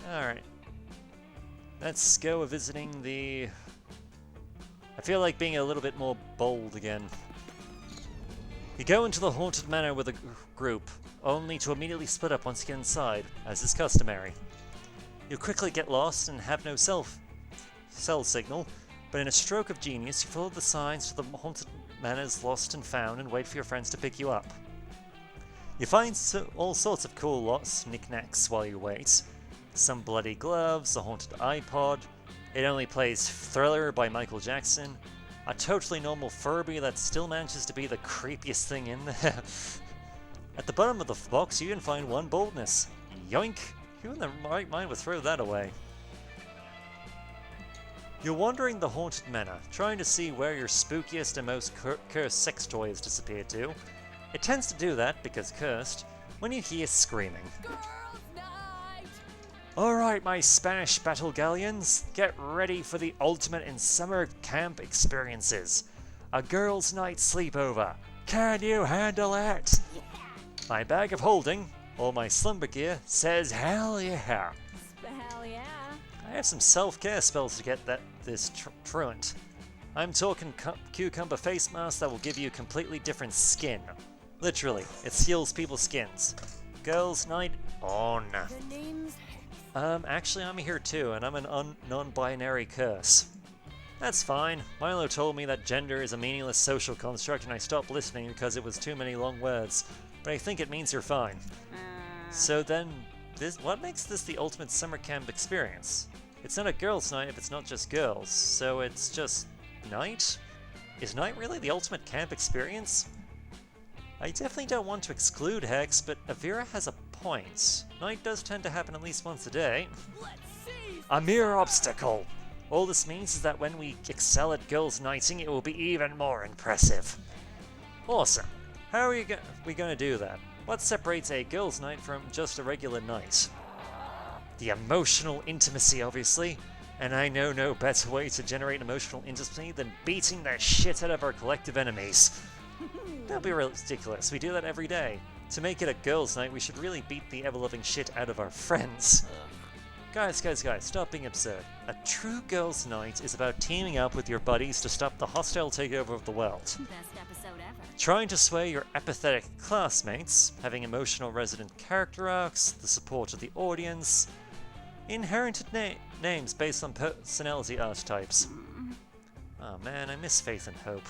Alright. Let's go visiting the... I feel like being a little bit more bold again. You go into the Haunted Manor with a group, only to immediately split up once you get inside, as is customary. You quickly get lost and have no cell signal, but in a stroke of genius you follow the signs to the Haunted Manor's lost and found and wait for your friends to pick you up. You find all sorts of cool knickknacks while you wait. Some bloody gloves, a haunted iPod, it only plays Thriller by Michael Jackson, a totally normal Furby that still manages to be the creepiest thing in there. At the bottom of the box you can find one boldness. Yoink! Who in the right mind would throw that away? You're wandering the Haunted Manor, trying to see where your spookiest and most cursed sex toy has disappeared to. It tends to do that, because cursed, when you hear screaming. Girls' night! Alright, my Spanish battle galleons, get ready for the ultimate in summer camp experiences. A girls' night sleepover. Can you handle it? My bag of holding, or my slumber gear, says hell yeah. Hell yeah. I have some self-care spells to get this truant. I'm talking cucumber face mask that will give you completely different skin. Literally, it seals people's skins. Girls' night on. The name's Actually I'm here too, and I'm an non-binary curse. That's fine. Milo told me that gender is a meaningless social construct and I stopped listening because it was too many long words. But I think it means you're fine. So then, what makes this the ultimate summer camp experience? It's not a girls' night if it's not just girls, so it's just night? Is night really the ultimate camp experience? I definitely don't want to exclude Hex, but Avira has a point. Night does tend to happen at least once a day. Let's see! A mere obstacle! All this means is that when we excel at girls' nighting, it will be even more impressive. Awesome. How are we going to do that? What separates a girls' night from just a regular night? The emotional intimacy, obviously. And I know no better way to generate emotional intimacy than beating the shit out of our collective enemies. That'd be ridiculous. We do that every day. To make it a girls' night, we should really beat the ever-loving shit out of our friends. Guys, stop being absurd. A true girls' night is about teaming up with your buddies to stop the hostile takeover of the world. Best episode ever. Trying to sway your apathetic classmates, having emotional resident character arcs, the support of the audience, inherited names based on personality archetypes. Oh man, I miss Faith and Hope.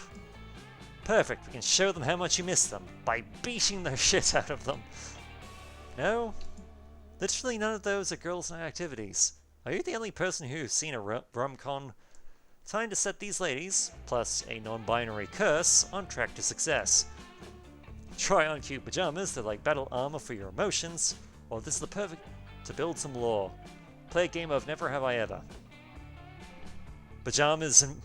Perfect, we can show them how much you miss them, by beating the shit out of them. No? Literally none of those are girls' night activities. Are you the only person who's seen a rom-con? Time to set these ladies, plus a non-binary curse, on track to success. Try on cute pajamas, they're like battle armor for your emotions, or this is the perfect to build some lore. Play a game of Never Have I Ever. Pajamas and...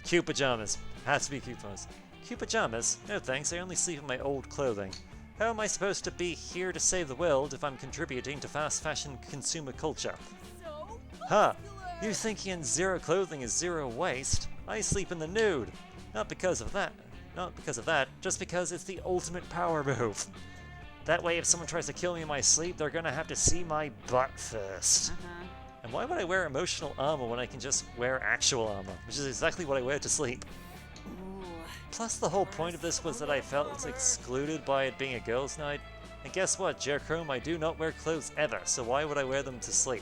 cute pajamas. Has to be cute pajamas. Cute pajamas? No thanks, I only sleep in my old clothing. How am I supposed to be here to save the world if I'm contributing to fast fashion consumer culture? So Huh, you thinking zero clothing is zero waste? I sleep in the nude. Not because of that, just because it's the ultimate power move. That way if someone tries to kill me in my sleep, they're gonna have to see my butt first. And why would I wear emotional armor when I can just wear actual armor, which is exactly what I wear to sleep? Plus the whole point of this was that I felt excluded by it being a girls' night. And guess what, Jerchrome, I do not wear clothes ever, so why would I wear them to sleep?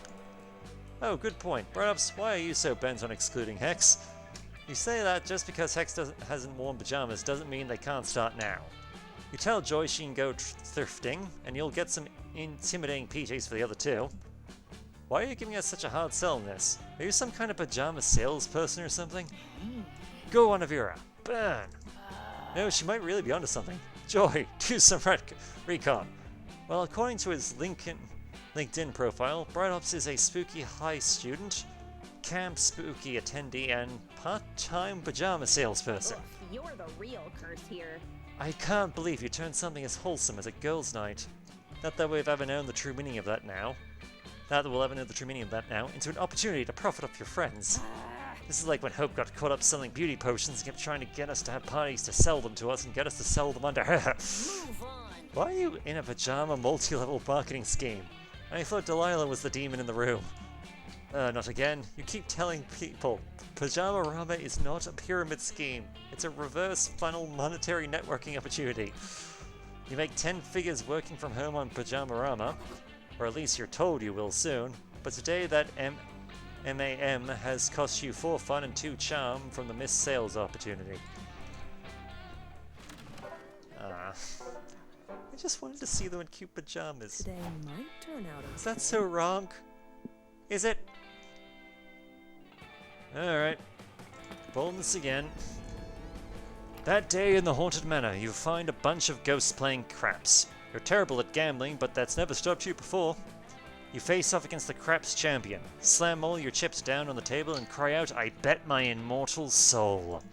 Oh, good point. Perhaps why are you so bent on excluding Hex? You say that just because Hex hasn't worn pajamas doesn't mean they can't start now. You tell Joy she can go thrifting, and you'll get some intimidating PJs for the other two. Why are you giving us such a hard sell on this? Are you some kind of pajama salesperson or something? Go on, Avira. Burn! No, she might really be onto something. Joy, do some recon. Well, according to his LinkedIn profile, Bright Ops is a spooky high student. camp spooky attendee, and part-time pajama salesperson. Ugh, you're the real curse here. I can't believe you turned something as wholesome as a girls' night. Not that we've ever known the true meaning of that now. Not that we'll ever know the true meaning of that now, into an opportunity to profit off your friends. This is like when Hope got caught up selling beauty potions and kept trying to get us to have parties to sell them to us and get us to sell them under her. Move on. Why are you in a pajama multi-level marketing scheme? I thought Delilah was the demon in the room. Not again. You keep telling people. Pajama-rama is not a pyramid scheme. It's a reverse funnel monetary networking opportunity. You make 10 figures working from home on Pajama-rama, or at least you're told you will soon, but today that MAM has cost you 4 fun and 2 charm from the missed sales opportunity. I just wanted to see them in cute pajamas. Today might turn out Is that so wrong? Is it? Alright. Boldness again. That day in the Haunted Manor, you find a bunch of ghosts playing craps. You're terrible at gambling, but that's never stopped you before. You face off against the craps champion, slam all your chips down on the table and cry out, "I bet my immortal soul."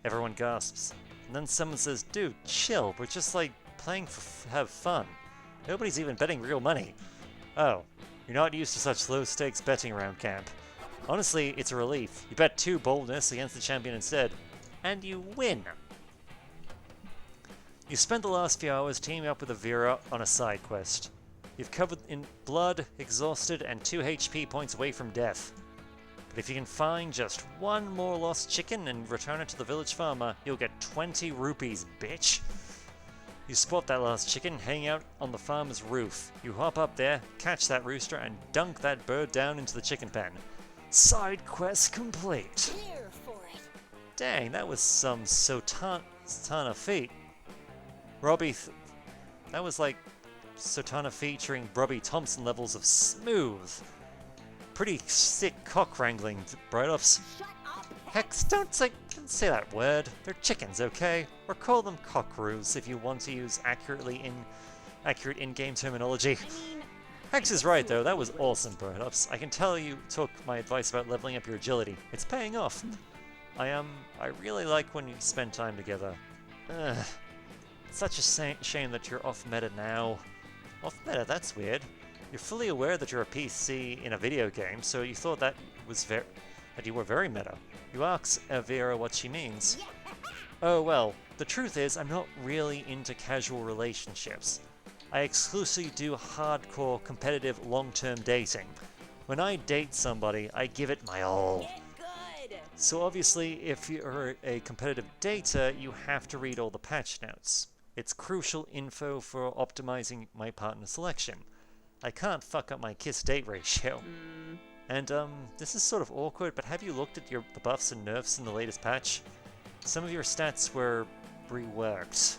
Everyone gasps. And then someone says, "Dude, chill, we're just like playing to have fun. Nobody's even betting real money." Oh, you're not used to such low-stakes betting around camp. Honestly, it's a relief. You bet 2 boldness against the champion instead, and you win. You spent the last few hours teaming up with Avira on a side quest. You've covered in blood, exhausted, and 2 HP points away from death. But if you can find just 1 more lost chicken and return it to the village farmer, you'll get 20 rupees, bitch. You spot that last chicken hanging out on the farmer's roof. You hop up there, catch that rooster, and dunk that bird down into the chicken pen. Side quest complete. Here for it. Dang, that was some Sotana feat. That was like Sotana featuring Robbie Thompson levels of smooth. Pretty sick cock wrangling, Bright-Ups. Shut up! Heck, don't say that word. They're chickens, okay? Or call them cockaroos if you want to use accurate in-game terminology. Hex is right though, that was awesome, Bright-Ups. I can tell you took my advice about leveling up your agility. It's paying off. I really like when you spend time together. Ugh. It's such a shame that you're off meta now. Off meta, that's weird. You're fully aware that you're a PC in a video game, so you thought that you were very meta. You ask Avira what she means. Oh well, the truth is I'm not really into casual relationships. I exclusively do hardcore competitive long-term dating. When I date somebody, I give it my all. Get good! So obviously, if you're a competitive dater, you have to read all the patch notes. It's crucial info for optimizing my partner selection. I can't fuck up my kiss-date ratio. And this is sort of awkward, but have you looked at the buffs and nerfs in the latest patch? Some of your stats were reworked.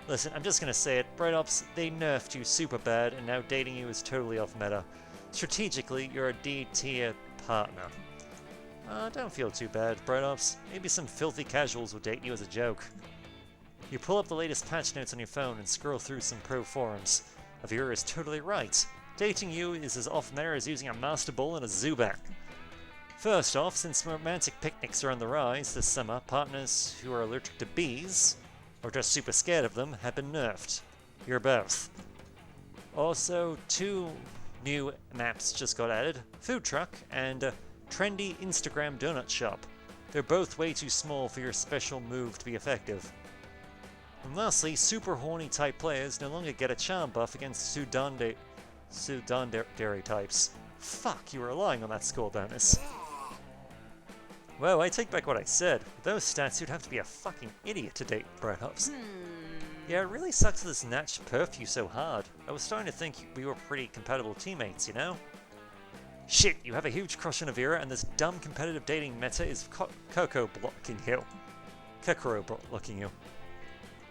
Listen, I'm just gonna say it, Bright-Ups, they nerfed you super bad, and now dating you is totally off meta. Strategically, you're a D-tier partner. Don't feel too bad, Bright-Ups. Maybe some filthy casuals will date you as a joke. You pull up the latest patch notes on your phone and scroll through some pro forums. Avira is totally right. Dating you is as off-meta as using a Master Ball and a Zubat. First off, since romantic picnics are on the rise this summer, partners who are allergic to bees, or just super scared of them, have been nerfed. You're both. Also, 2 new maps just got added, Food Truck and Trendy Instagram Donut Shop. They're both way too small for your special move to be effective. And lastly, super horny type players no longer get a charm buff against Sudandere types. Fuck, you were relying on that score bonus. Well, I take back what I said. With those stats, you'd have to be a fucking idiot to date Bright-Ups. Yeah, it really sucks that this Natch perfed you so hard. I was starting to think we were pretty compatible teammates, you know? Shit, you have a huge crush on Avira, and this dumb competitive dating meta is Kokoro blocking you.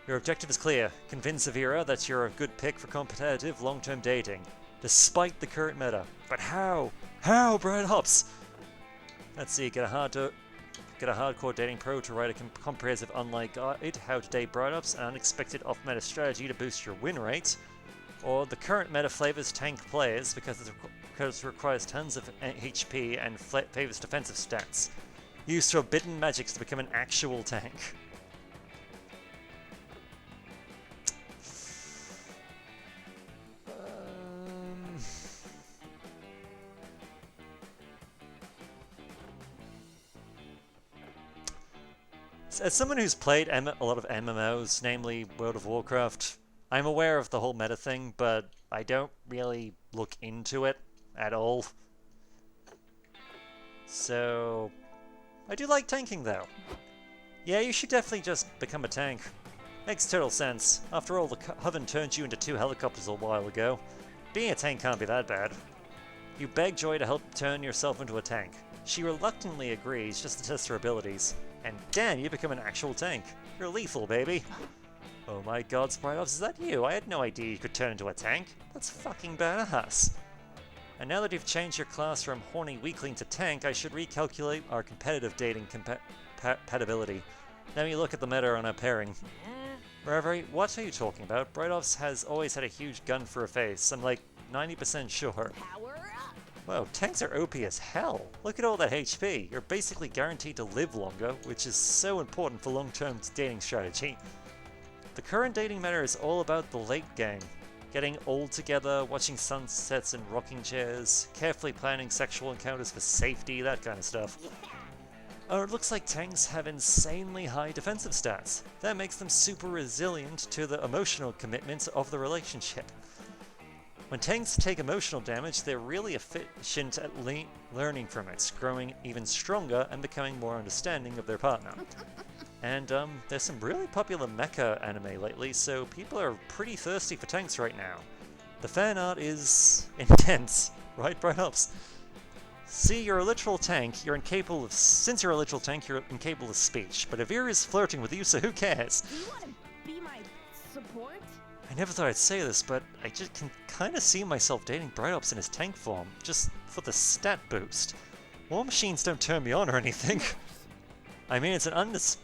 Your objective is clear. Convince Avira that you're a good pick for competitive long-term dating, despite the current meta. But how? How, Bright-Ups? Let's see, get a hardcore dating pro to write a comprehensive online guide, how to date Bright-Ups, an unexpected off-meta strategy to boost your win rate, or the current meta flavors tank players because because it requires tons of HP and favors defensive stats. Use forbidden magics to become an actual tank. As someone who's played a lot of MMOs, namely World of Warcraft, I'm aware of the whole meta thing, but I don't really look into it at all. So, I do like tanking though. Yeah, you should definitely just become a tank. Makes total sense. After all, the Coven turned you into 2 helicopters a while ago. Being a tank can't be that bad. You beg Joy to help turn yourself into a tank. She reluctantly agrees just to test her abilities. And damn, you become an actual tank. You're lethal, baby. Oh my god, Sprite Ops, is that you? I had no idea you could turn into a tank. That's fucking badass. And now that you've changed your class from horny weakling to tank, I should recalculate our competitive dating compatibility. Let me look at the meta on our pairing. Reverie, what are you talking about? Bright Ops has always had a huge gun for a face. I'm like 90% sure. Power up. Whoa, tanks are OP as hell. Look at all that HP. You're basically guaranteed to live longer, which is so important for long-term dating strategy. The current dating meta is all about the late game. Getting old together, watching sunsets in rocking chairs, carefully planning sexual encounters for safety, that kind of stuff. Oh, it looks like tanks have insanely high defensive stats. That makes them super resilient to the emotional commitments of the relationship. When tanks take emotional damage, they're really efficient at learning from it, growing even stronger and becoming more understanding of their partner. And there's some really popular mecha anime lately, so people are pretty thirsty for tanks right now. The fan art is intense, right, Bright Ops? See, you're a literal tank, since you're a literal tank, you're incapable of speech, but Avir is flirting with you, so who cares? Do you want to be my support? I never thought I'd say this, but I just can kind of see myself dating Bright Ops in his tank form, just for the stat boost. War Machines don't turn me on or anything. I mean, it's an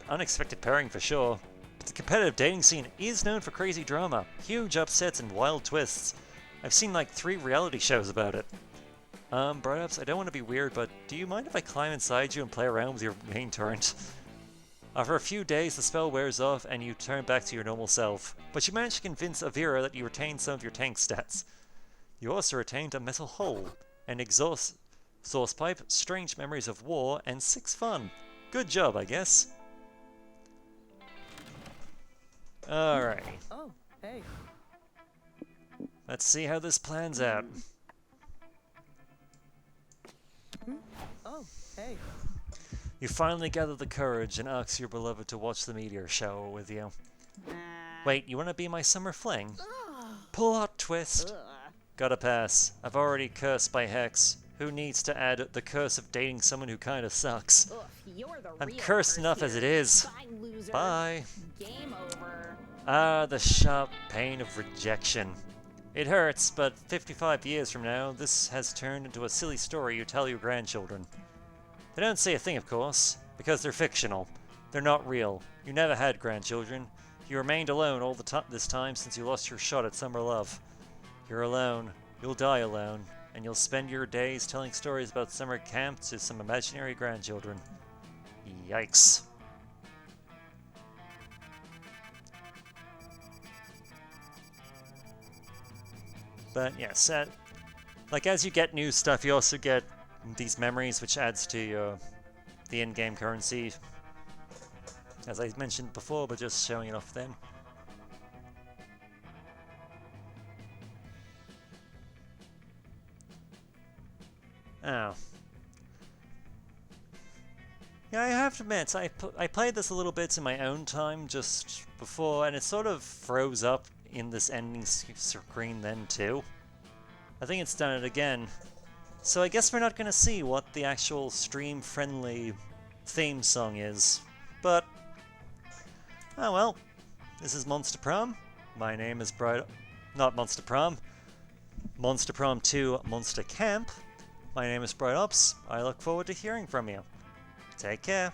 unexpected pairing for sure, but the competitive dating scene is known for crazy drama, huge upsets, and wild twists. I've seen like 3 reality shows about it. Bright Ops, I don't want to be weird, but do you mind if I climb inside you and play around with your main turret? After a few days, the spell wears off and you turn back to your normal self, but you manage to convince Avira that you retain some of your tank stats. You also retained a metal hull, an exhaust source pipe, strange memories of war, and 6 fun. Good job, I guess. Alright. Oh, hey. Let's see how this plans out. Oh, hey. You finally gather the courage and ask your beloved to watch the meteor shower with you. Wait, you want to be my summer fling? Plot twist. Gotta pass. I've already cursed by Hex. Who needs to add the curse of dating someone who kinda sucks? Ugh, you're the I'm real cursed curse enough here. as it is. Bye, loser. Bye. Game over. Ah, the sharp pain of rejection. It hurts, but 55 years from now, this has turned into a silly story you tell your grandchildren. They don't say a thing, of course, because they're fictional. They're not real. You never had grandchildren. You remained alone all this time since you lost your shot at summer love. You're alone. You'll die alone. And you'll spend your days telling stories about summer camp to some imaginary grandchildren. Yikes. But yes, like as you get new stuff, you also get these memories, which adds to the in-game currency. As I mentioned before, but just showing it off then. Oh. Yeah, I have to admit, I played this a little bit in my own time just before, and it sort of froze up in this ending screen then too. I think it's done it again. So I guess we're not going to see what the actual stream-friendly theme song is. But, oh well. This is Monster Prom. My name is not Monster Prom. Monster Prom 2 Monster Camp. My name is Bright Ops. I look forward to hearing from you. Take care.